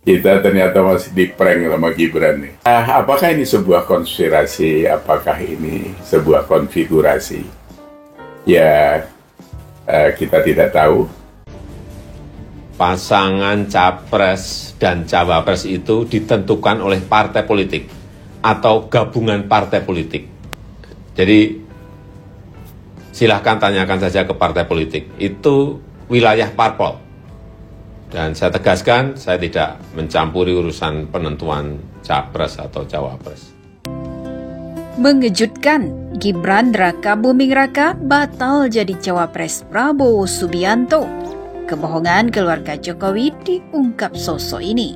Kita ternyata masih di-prank sama Gibran nih. Apakah ini sebuah konspirasi? Apakah ini sebuah konfigurasi? Ya, kita tidak tahu. Pasangan capres dan cawapres itu ditentukan oleh partai politik atau gabungan partai politik. Jadi silahkan tanyakan saja ke partai politik. Itu wilayah parpol. Dan saya tegaskan, saya tidak mencampuri urusan penentuan capres atau cawapres. Mengejutkan, Gibran Raka Buming Raka batal jadi cawapres Prabowo Subianto. Kebohongan keluarga Jokowi diungkap sosok ini.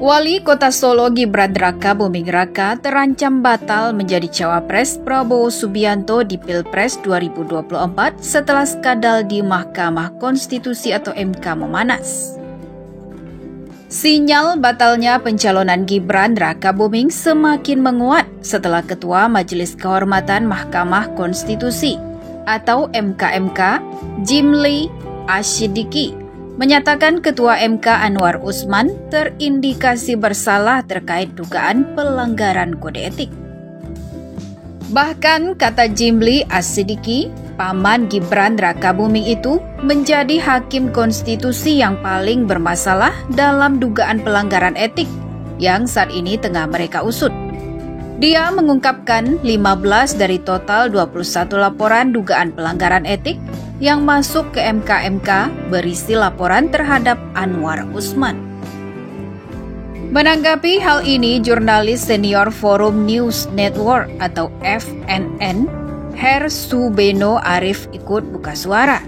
Wali Kota Solo Gibran Raka Buming Raka terancam batal menjadi cawapres Prabowo Subianto di Pilpres 2024 setelah skandal di Mahkamah Konstitusi atau MK memanas. Sinyal batalnya pencalonan Gibran Raka Buming semakin menguat setelah Ketua Majelis Kehormatan Mahkamah Konstitusi atau MKMK, Jimli Asyidiki, menyatakan Ketua MK Anwar Usman terindikasi bersalah terkait dugaan pelanggaran kode etik. Bahkan kata Jimli Asyidiki, paman Gibran Raka Buming itu menjadi hakim konstitusi yang paling bermasalah dalam dugaan pelanggaran etik yang saat ini tengah mereka usut. Dia mengungkapkan 15 dari total 21 laporan dugaan pelanggaran etik yang masuk ke MKMK berisi laporan terhadap Anwar Usman. Menanggapi hal ini, jurnalis senior Forum News Network atau FNN, Hersu Beno Arif ikut buka suara.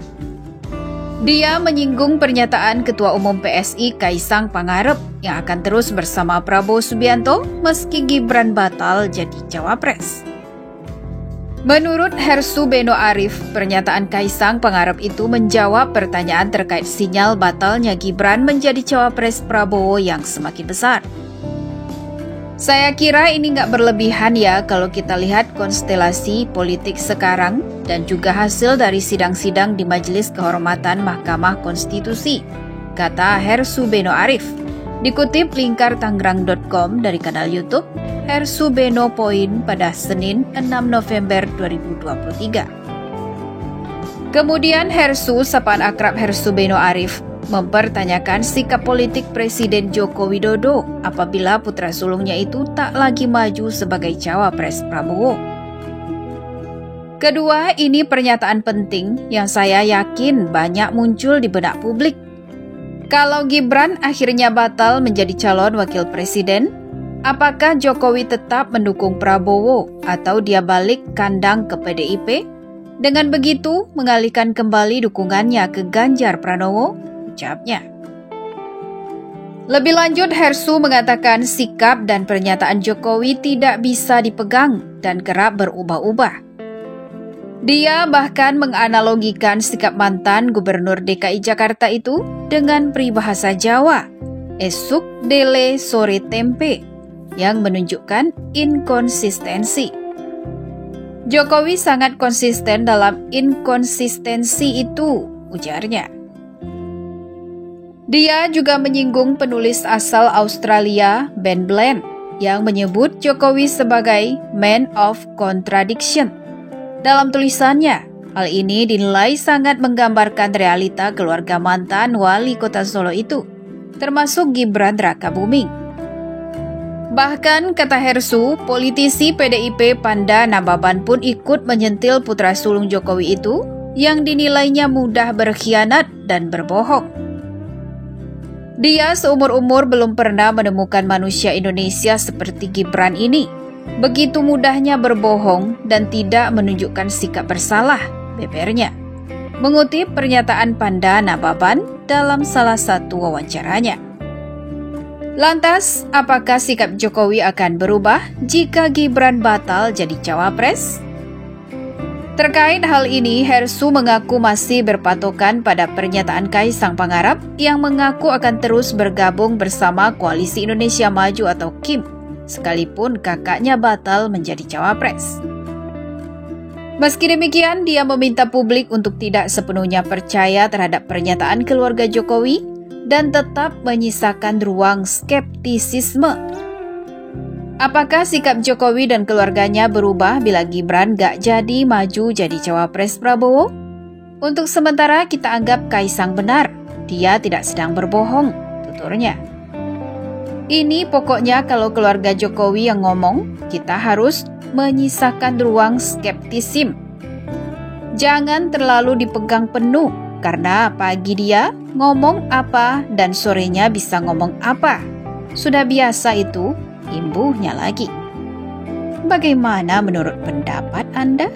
Dia menyinggung pernyataan Ketua Umum PSI Kaisang Pangarep yang akan terus bersama Prabowo Subianto meski Gibran batal jadi cawapres. Menurut Hersu Beno Arif, pernyataan Kaisang Pangarep itu menjawab pertanyaan terkait sinyal batalnya Gibran menjadi cawapres Prabowo yang semakin besar. Saya kira ini nggak berlebihan ya kalau kita lihat konstelasi politik sekarang dan juga hasil dari sidang-sidang di Majelis Kehormatan Mahkamah Konstitusi, kata Hersu Beno Arif. Dikutip lingkartangerang.com dari kanal YouTube Hersu Beno Point pada Senin 6 November 2023. Kemudian Hersu, sapaan akrab Hersu Beno Arif, mempertanyakan sikap politik Presiden Joko Widodo apabila putra sulungnya itu tak lagi maju sebagai cawapres Prabowo. Kedua, ini pernyataan penting yang saya yakin banyak muncul di benak publik. Kalau Gibran akhirnya batal menjadi calon wakil presiden, apakah Jokowi tetap mendukung Prabowo atau dia balik kandang ke PDIP? Dengan begitu, mengalihkan kembali dukungannya ke Ganjar Pranowo, ucapnya. Lebih lanjut, Hersu mengatakan sikap dan pernyataan Jokowi tidak bisa dipegang dan kerap berubah-ubah. Dia bahkan menganalogikan sikap mantan Gubernur DKI Jakarta itu dengan peribahasa Jawa, esuk dele sore tempe, yang menunjukkan inkonsistensi. Jokowi sangat konsisten dalam inkonsistensi itu, ujarnya. Dia juga menyinggung penulis asal Australia, Ben Bland, yang menyebut Jokowi sebagai man of contradiction. Dalam tulisannya, hal ini dinilai sangat menggambarkan realita keluarga mantan wali kota Solo itu, termasuk Gibran Raka Buming. Bahkan, kata Hersu, politisi PDIP Panda Nababan pun ikut menyentil putra sulung Jokowi itu yang dinilainya mudah berkhianat dan berbohong. Dia seumur-umur belum pernah menemukan manusia Indonesia seperti Gibran ini. Begitu mudahnya berbohong dan tidak menunjukkan sikap bersalah, bebernya. Mengutip pernyataan Panda Nababan dalam salah satu wawancaranya. Lantas, apakah sikap Jokowi akan berubah jika Gibran batal jadi cawapres? Terkait hal ini, Hersu mengaku masih berpatokan pada pernyataan Kaisang Pangarep yang mengaku akan terus bergabung bersama Koalisi Indonesia Maju atau KIM, sekalipun kakaknya batal menjadi cawapres. Meski demikian, dia meminta publik untuk tidak sepenuhnya percaya terhadap pernyataan keluarga Jokowi dan tetap menyisakan ruang skeptisisme. Apakah sikap Jokowi dan keluarganya berubah bila Gibran gak jadi maju jadi cawapres Prabowo? Untuk sementara kita anggap Kaisang benar, dia tidak sedang berbohong, tuturnya. Ini pokoknya kalau keluarga Jokowi yang ngomong, kita harus menyisakan ruang skeptisim. Jangan terlalu dipegang penuh, karena pagi dia ngomong apa dan sorenya bisa ngomong apa. Sudah biasa itu, imbuhnya lagi. Bagaimana menurut pendapat Anda?